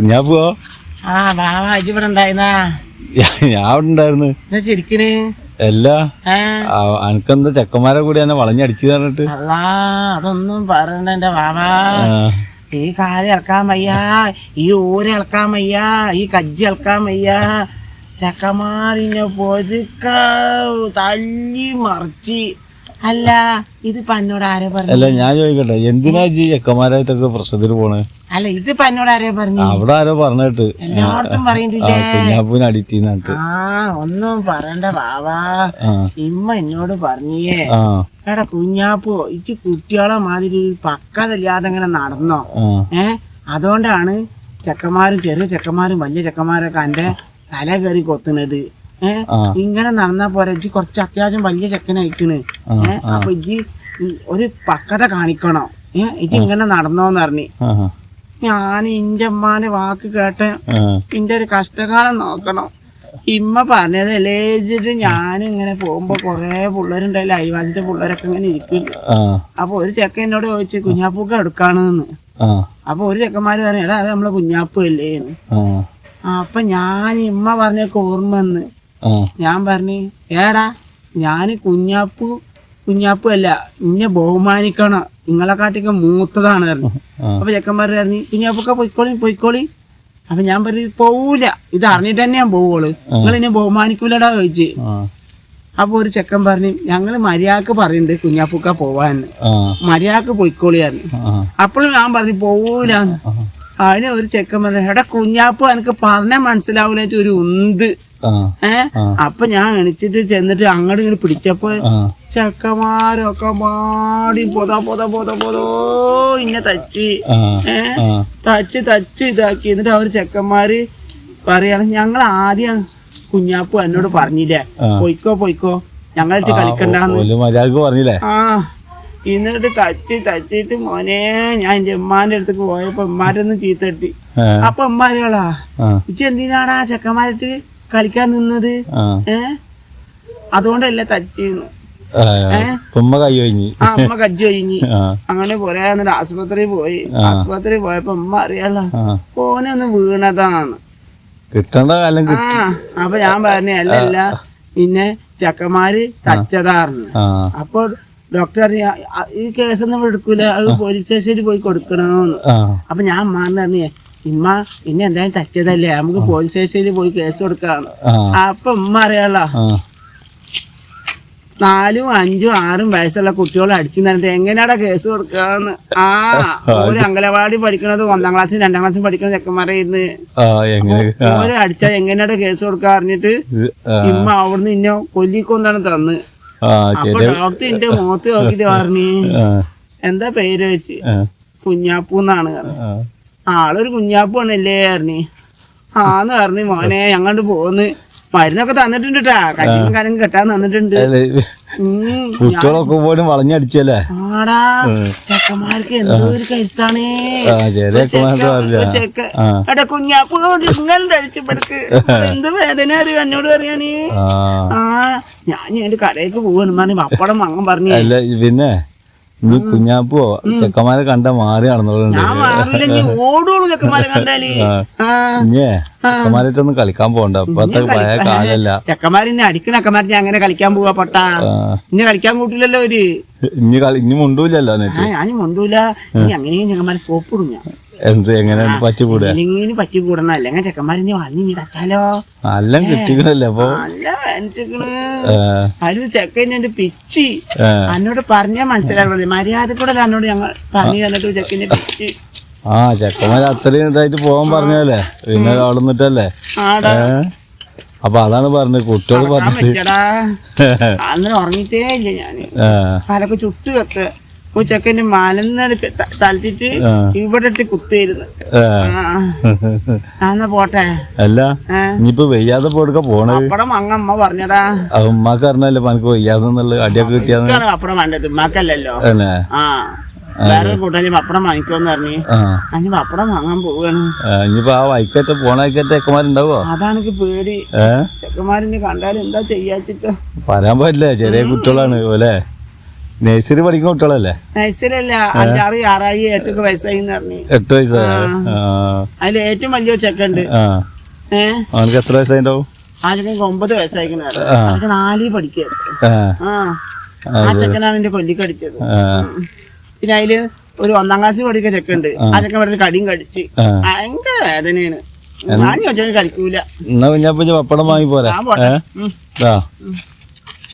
ഞാൻ പോവാ. ആ ബാബാ ഇവിടെ ഉണ്ടായിരുന്നാ? ഞാൻ അവിടെ ഉണ്ടായിരുന്നു. ശരിക്കണ് എല്ലാ അനക്കെന്താ ചെക്കന്മാരെ കൂടി എന്നെ വളഞ്ഞടിച്ചു പറഞ്ഞിട്ട്? അല്ലാ അതൊന്നും പറയണ്ട എന്റെ ബാബാ. ഈ കാല് ഇളക്കാൻ വയ്യ, ഈ ഊര് ഇളക്കാൻ വയ്യ, ഈ കജ്ജി ഇളക്കാൻ വയ്യ. ചെക്കന്മാരിനെ പൊതുക്ക തല്ലി മറിച്ച്. അല്ല ഇതിപ്പോ എന്നോട് ആരെ പറഞ്ഞു? അല്ല ഞാൻ ചോദിക്കട്ടെ, എന്തിനാ ഈ ചെക്കന്മാരായിട്ടൊക്കെ പ്രശ്നത്തിന് പോണേ? അല്ല ഇതിപ്പോ എന്നോട് ആരെ പറഞ്ഞു? അവിടെ ആരോ പറഞ്ഞിട്ട് എല്ലായിടത്തും പറയണ്ടില്ലേ കുഞ്ഞാപ്പൂനെ അടിറ്റിന്നിട്ട്. ആ ഒന്നും പറയണ്ട ബാബാ. ഇമ്മ എന്നോട് പറഞ്ഞേ, എടാ കുഞ്ഞാപ്പോ ഇച്ചി കുട്ടികളെ മാതിരി പക്കതല്ലാതെ ഇങ്ങനെ നടന്നോ. അതുകൊണ്ടാണ് ചെക്കന്മാരും ചെറിയ ചെക്കന്മാരും വലിയ ചെക്കന്മാരൊക്കെ എന്റെ തല കയറി കൊത്തുന്നത്. ഇങ്ങനെ നടന്നാ പോരാ, ഇജ്ജി കുറച്ച് അത്യാവശ്യം വലിയ ചെക്കനയക്കണ്. അപ്പൊ ഇജ്ജി ഒരു പക്കത കാണിക്കണോ. ഇജ്ജി ഇങ്ങനെ നടന്നോന്ന് പറഞ്ഞു. ഞാൻ ഇന്റെ അമ്മാനെ വാക്ക് കേട്ട ഇന്റെ ഒരു കഷ്ടകാലം നോക്കണം. ഇമ്മ പറഞ്ഞതല്ലേ വെച്ചിട്ട് ഞാനിങ്ങനെ പോകുമ്പോ കൊറേ പിള്ളേരുണ്ടായില്ല, അയൽവാസിന്റെ പിള്ളേരൊക്കെ ഇങ്ങനെ ഇരിക്കില്ല. അപ്പൊ ഒരു ചെക്കൻ എന്നോട് ചോദിച്ചു കുഞ്ഞാപ്പൂക്ക് എടുക്കാണെന്ന്. അപ്പൊ ഒരു ചെക്കന്മാര് പറഞ്ഞു എടാ അത് നമ്മളെ കുഞ്ഞാപ്പൂ അല്ലേന്ന്. അപ്പൊ ഞാൻ ഇമ്മ പറഞ്ഞൊക്കെ ഓർമ്മ വന്ന് ഞാൻ പറഞ്ഞു ഏടാ ഞാന് കുഞ്ഞാപ്പൂ അല്ല, ഇന്നെ ബഹുമാനിക്കണം, നിങ്ങളെക്കാട്ടിയൊക്കെ മൂത്തതാണ് പറഞ്ഞു. അപ്പൊ ചെക്കന്മാര് പറഞ്ഞു കുഞ്ഞാപ്പൊക്കെ പൊയ്ക്കോളി. അപ്പൊ ഞാൻ പറഞ്ഞു പോവൂല, ഇത് അറിഞ്ഞിട്ട് തന്നെ ഞാൻ പോവുള്ളൂ, നിങ്ങൾ എന്നെ ബഹുമാനിക്കൂലടാ ചോദിച്ചു. അപ്പൊ ഒരു ചെക്കൻ പറഞ്ഞു ഞങ്ങള് മര്യാദക്ക് പറയുന്നുണ്ട് കുഞ്ഞാപ്പൂക്ക പോവാന്ന്, മര്യാദക്ക് പൊയ്ക്കോളിയായിരുന്നു. അപ്പോഴും ഞാൻ പറഞ്ഞു പോവൂലാന്ന്. അതിന് ഒരു ചെക്കൻ പറഞ്ഞു എടാ കുഞ്ഞാപ്പൂ എനിക്ക് പറഞ്ഞാൽ മനസ്സിലാവൂല ഒരു ഉന്ത്. അപ്പൊ ഞാൻ എണിച്ചിട്ട് ചെന്നിട്ട് അങ്ങോട്ട് ഇങ്ങനെ പിടിച്ചപ്പോ ചെക്കന്മാരൊക്കെ മാടി പൊതോ ഇന്നെ തച്ച് ഇതാക്കി. എന്നിട്ട് അവര് ചെക്കന്മാര് പറയാണ് ഞങ്ങൾ ആദ്യം കുഞ്ഞാപ്പൂ എന്നോട് പറഞ്ഞില്ലേ പൊയ്ക്കോ ഞങ്ങളിട്ട് കളിക്കണ്ടെന്ന്. എന്നിട്ട് തച്ചിട്ട് മോനെ ഞാൻ എന്റെ ഉമ്മാന്റെ അടുത്തേക്ക് പോയപ്പോ ഉമ്മാരൊന്നും ചീത്ത കിട്ടി. അപ്പൊ ഉമ്മാരുകളാ ഇച്ച് എന്തിനാടാ ചെക്കന്മാരിട്ട് കളിക്കാൻ നിന്നത്? അതുകൊണ്ടല്ലേ തച്ചിന്ന്. അമ്മ കജ്ജി കഴിഞ്ഞ് അങ്ങനെ പോരാ. എന്നിട്ട് ആശുപത്രി പോയപ്പോ ഉമ്മ അറിയാലോ ഓനൊന്ന് വീണതാന്ന്. അപ്പൊ ഞാൻ പറഞ്ഞ അല്ലല്ല പിന്നെ ചെക്കന്മാര് തച്ചതാർന്ന്. അപ്പൊ ഡോക്ടർ ഈ കേസൊന്നും എടുക്കൂല, അത് പോലീസ് സ്റ്റേഷനിൽ പോയി കൊടുക്കണമെന്ന്. അപ്പൊ ഞാൻ പറഞ്ഞേ ഇമ്മ പിന്നെ എന്തായാലും തച്ചതല്ലേ നമുക്ക് പോലീസ് സ്റ്റേഷനിൽ പോയി കേസ് കൊടുക്കാണ്. അപ്പൊ ഉമ്മ അറിയാലോ 4, 5, 6 വയസ്സുള്ള കുട്ടികളെ അടിച്ചു തന്നിട്ട് എങ്ങനെയാടാ കേസ് കൊടുക്കാന്ന്. ഒരു അംഗനവാടി പഠിക്കണത് 1ാം ക്ലാസ്സും 2ാം ക്ലാസ്സും പഠിക്കണ ചെക്കന്മാരായിരുന്നു. ഓരോ അടിച്ചാ എങ്ങനെയാടാ കേസ് കൊടുക്കാ അറിഞ്ഞിട്ട് ഇമ്മ അവിടുന്ന് ഇന്നെ കൊല്ലിക്കൊന്നാണ് തന്ന്. അപ്പൊ ഡോക്ടർ എന്റെ മുഖത്ത് നോക്കിട്ട് പറഞ്ഞു എന്താ പേര് വെച്ച് കുഞ്ഞാപ്പൂന്നാണ് പറഞ്ഞു. ആളൊരു കുഞ്ഞാപ്പൂണല്ലേ പറഞ്ഞു. ആന്ന് പറഞ്ഞു മോനെ ഞങ്ങോട്ട് പോന്ന് മരുന്നൊക്കെ തന്നിട്ടുണ്ട് കേട്ടാ, കല്ലും കാലം കെട്ടാൻ തന്നിട്ടുണ്ട്. കുട്ടികളൊക്കെ പോലും വളഞ്ഞടിച്ചല്ലേ. ആടാ ചെക്കന്മാർക്ക് എന്തോ ഒരു കരുത്താണേ. എടാ കുഞ്ഞാപ്പൂ ഇങ്ങനെ അടിച്ചപ്പെടുക്ക് എന്ത് വേദന അറിയോ എന്നോട് പറയാനേ. ഞാൻ എന്റെ കടയിലേക്ക് പോവാണ് പറഞ്ഞു പപ്പടം വാങ്ങാൻ പറഞ്ഞു. പിന്നെ നീ കുഞ്ഞാപ്പോ ചെക്കന്മാരെ കണ്ട മാറി നടന്നോളുണ്ട്. ഓടുള്ളൂ ചെക്കന്മാരെ കണ്ടാല്. ചെക്കന്മാരായിട്ടൊന്നും കളിക്കാൻ പോകണ്ട, ഇപ്പത്തെ പഴയ കാലല്ല. ചെക്കന്മാരിന്നെ അടിക്കണ ചെക്കന്മാർ അങ്ങനെ കളിക്കാൻ പോവാ പൊട്ടാ. ഇന്നെ കളിക്കാൻ കൂട്ടില്ലല്ലോ ഒരു ഇനി മുണ്ടൂലല്ലോ. ഞാൻ മുണ്ടൂല. ഇനി അങ്ങനെയും ചെക്കന്മാരെ സോപ്പ് ഇടും ഞാൻ. എങ്ങനെ പറ്റിക്കൂടണം, അല്ലെങ്കിൽ ചെക്കന്മാരിനി വളഞ്ഞി തച്ചാലോ. നല്ല കിട്ടിക്കണല്ലേ അപ്പൊ നല്ല മനസ്സിക്കണ്. അതിന് ചെക്കൻ പിച്ചി എന്നോട് പറഞ്ഞാൽ മനസ്സിലാവുന്നത് മര്യാദ കൂടെ എന്നോട് ഞങ്ങൾ പറഞ്ഞു തന്നിട്ട് ചെക്കന്റെ പിച്ചി. ചെക്കന്മാര് അത്രയും ഇതായിട്ട് പോകാൻ പറഞ്ഞല്ലേ, പിന്നെ വളർന്നിട്ടല്ലേ. അപ്പൊ അതാണ് പറഞ്ഞത് കുട്ടികൾ വെച്ചടാ അന്നേരം ഉറങ്ങിട്ടേ ഇല്ല ഞാന്. കാലൊക്കെ ചുട്ട് കത്ത് ചെക്കന്റെ മലന്ന് തളിച്ചിട്ട് ഇവിടെ ഇട്ട് കുത്തിയിരുന്നു. എന്നാ പോട്ടെ. അല്ല ഇനിയിപ്പോ വെയ്യാതെ പോടുക്ക പോണേ. പപ്പടം വാങ്ങമ്മ പറഞ്ഞടാ. ഉമ്മാക്ക് അറിഞ്ഞല്ലോ എനിക്ക് വെയ്യാതെന്നുള്ള അടിയൊക്കെ കിട്ടിയാ പപ്പടം വേണ്ടത് ഉമ്മാക്കല്ലല്ലോ. വേറെ കൂട്ടാൻ പപ്പടം വാങ്ങിക്കോന്ന് പറഞ്ഞു. അഞ്ഞ് പപ്പടം വാങ്ങാൻ പോവാണ്. ഇനിയിപ്പോ ആ വൈക്കറ്റ പോണേക്കറ്റ ചെക്കന്മാരുണ്ടാവോ? അതാണ് എനിക്ക് പേടി. ചെക്കന്മാരിനെ കണ്ടാലും എന്താ ചെയ്യാച്ചിട്ടോ പറയാൻ പറ്റില്ല, ചെറിയ കുട്ടികളാണ് പോലെ. നഴ്സറി പഠിക്കുന്ന കുട്ടികളല്ലേ? നഴ്സറിയല്ല, 5, 6, 6, 8 വയസ്സായി പറഞ്ഞു. 8 വയസ്സായ അതിൽ ഏറ്റവും വലിയ ചെക്കുണ്ട്. അവനക്ക് എത്ര വയസ്സായിണ്ടാവും? ആ ചെക്കൻ 9 വയസ്സായിക്കണ. അതൊക്കെ 4 പഠിക്കുക. ആ ചെക്കനാണ് എന്റെ കൊല്ലിക്കടിച്ചത്. പിന്നെ അതില് ഒരു 1ാം ക്ലാസ്സിൽ പഠിക്കുന്ന ചെക്കുണ്ട്. ആ ചെക്കൻ ഇവിടെ കടിയും കടിച്ച് ഭയങ്കര വേദനയാണ്. ഞാൻ ചോദിച്ചാൽ കഴിക്കൂല. എന്നാ കുഞ്ഞാപ്പ പപ്പടം വാങ്ങി പോരാ.